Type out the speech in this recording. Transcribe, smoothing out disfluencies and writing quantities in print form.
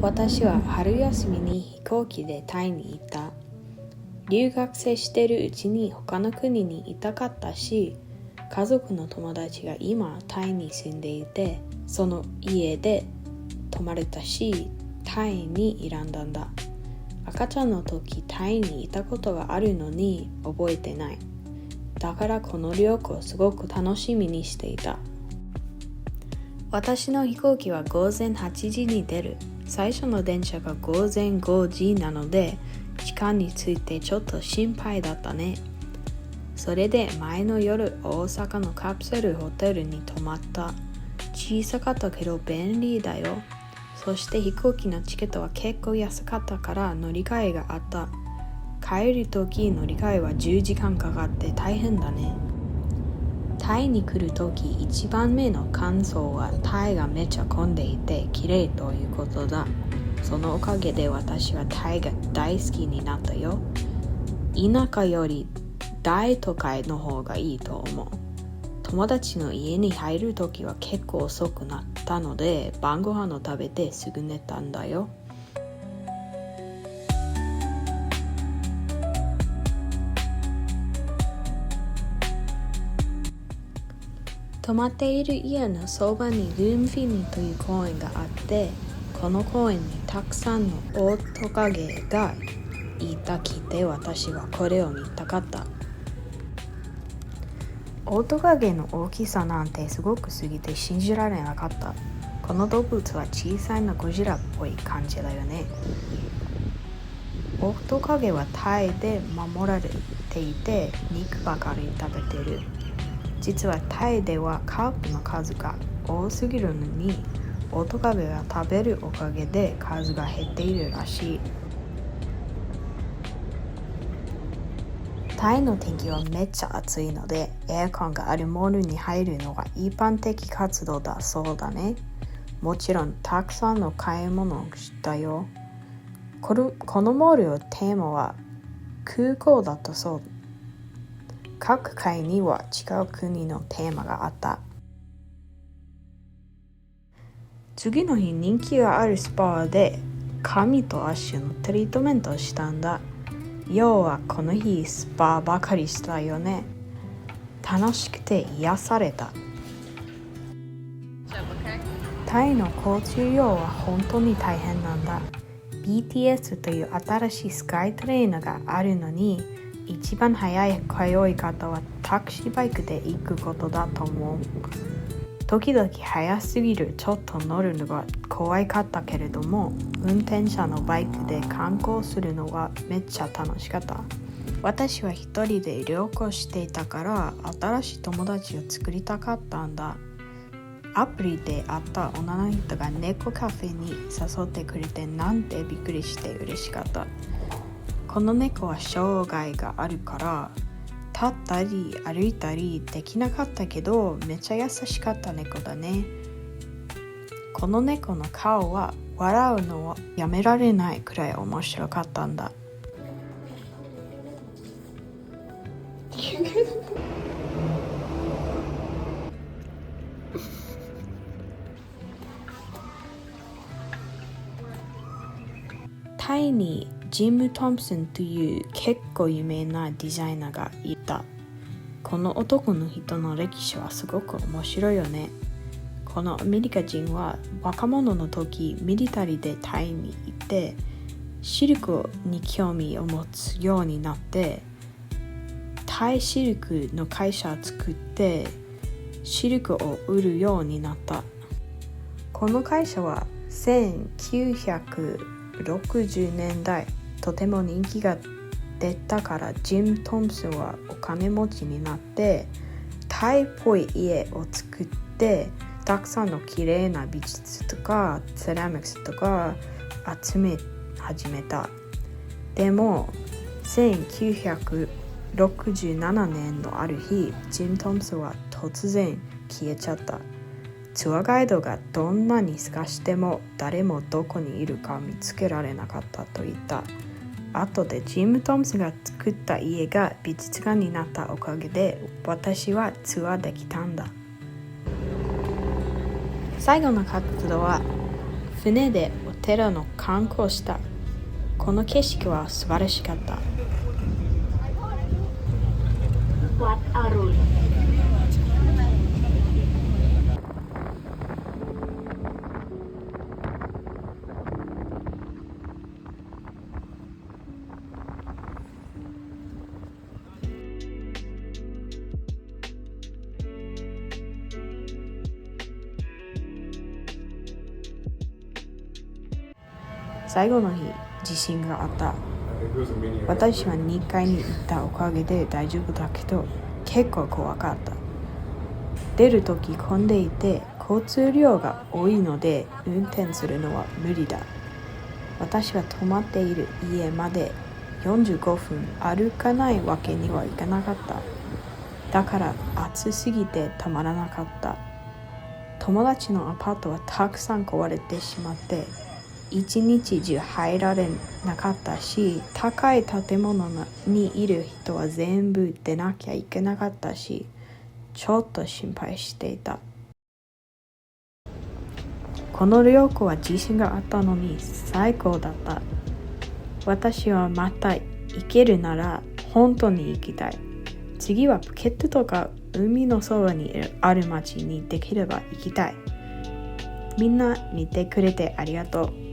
私は春休みに飛行機でタイに行った。留学生してるうちに他の国に行きたかったし、家族の友達が今タイに住んでいて、その家で泊まれたし、タイに選んだんだ。赤ちゃんの時タイにいたことがあるのに覚えてない。だからこの旅行をすごく楽しみにしていた。私の飛行機は午前8時に出る。最初の電車が午前5時なので、時間についてちょっと心配だったね。それで前の夜、大阪のカプセルホテルに泊まった。小さかったけど便利だよ。そして飛行機のチケットは結構安かったから乗り換えがあった。帰るとき乗り換えは10時間かかって大変だね。タイに来るとき一番目の感想はタイがめっちゃ混んでいて綺麗ということだ。そのおかげで私はタイが大好きになったよ。田舎より大都会の方がいいと思う。友達の家に入るときは結構遅くなったので、晩ご飯を食べてすぐ寝たんだよ。泊まっている家のそばにルンフィニという公園があって、この公園にたくさんのオオトカゲがいたきて、私はこれを見たかった。オオトカゲの大きさなんてすごくすぎて信じられなかった。この動物は小さいなゴジラっぽい感じだよね。オオトカゲはタイで守られていて、肉ばかり食べてる。実はタイではカープの数が多すぎるのに、オオトカゲが食べるおかげで数が減っているらしい。タイの天気はめっちゃ暑いので、エアコンがあるモールに入るのが一般的活動だそうだね。もちろんたくさんの買い物をしたよ。このモールのテーマは空港だったそう。各階には違う国のテーマがあった。次の日、人気があるスパで髪と足のトリートメントをしたんだ。要はこの日スパばかりしたよね。楽しくて癒された。タイの交通量は本当に大変なんだ。BTS という新しいスカイトレインがあるのに、一番早い通い方はタクシーバイクで行くことだと思う。時々早すぎる、ちょっと乗るのが怖かったけれども、運転者のバイクで観光するのがめっちゃ楽しかった。私は一人で旅行していたから、新しい友達を作りたかったんだ。アプリで会った女の人が猫カフェに誘ってくれて、なんてびっくりして嬉しかった。この猫は障害があるから立ったり歩いたりできなかったけど、めっちゃ優しかった猫だね。この猫の顔は笑うのをやめられないくらい面白かったんだ。タイにジム・トンプソンという結構有名なデザイナーがいた。この男の人の歴史はすごく面白いよね。このアメリカ人は若者の時ミリタリーでタイに行ってシルクに興味を持つようになって、タイシルクの会社を作ってシルクを売るようになった。この会社は1960年代とても人気が出たから、ジム・トンプソンはお金持ちになってタイっぽい家を作って、たくさんの綺麗な美術とかセラミックスとか集め始めた。でも1967年のある日、ジム・トンプソンは突然消えちゃった。ツアーガイドがどんなに探しても誰もどこにいるか見つけられなかったと言った。後でジム・トンプソンが作った家が美術館になったおかげで、私はツアーできたんだ。最後の活動は船でお寺の観光した。この景色は素晴らしかった。วัดอรุณ最後の日、地震があった。私は2階に行ったおかげで大丈夫だけど、結構怖かった。出るとき混んでいて、交通量が多いので運転するのは無理だ。私は泊まっている家まで45分歩かないわけにはいかなかった。だから暑すぎてたまらなかった。友達のアパートはたくさん壊れてしまって、一日中入られなかったし、高い建物にいる人は全部出なきゃいけなかったし、ちょっと心配していた。この旅行は地震があったのに最高だった。私はまた行けるなら本当に行きたい。次はプケットとか海のそばにある町にできれば行きたい。みんな見てくれてありがとう。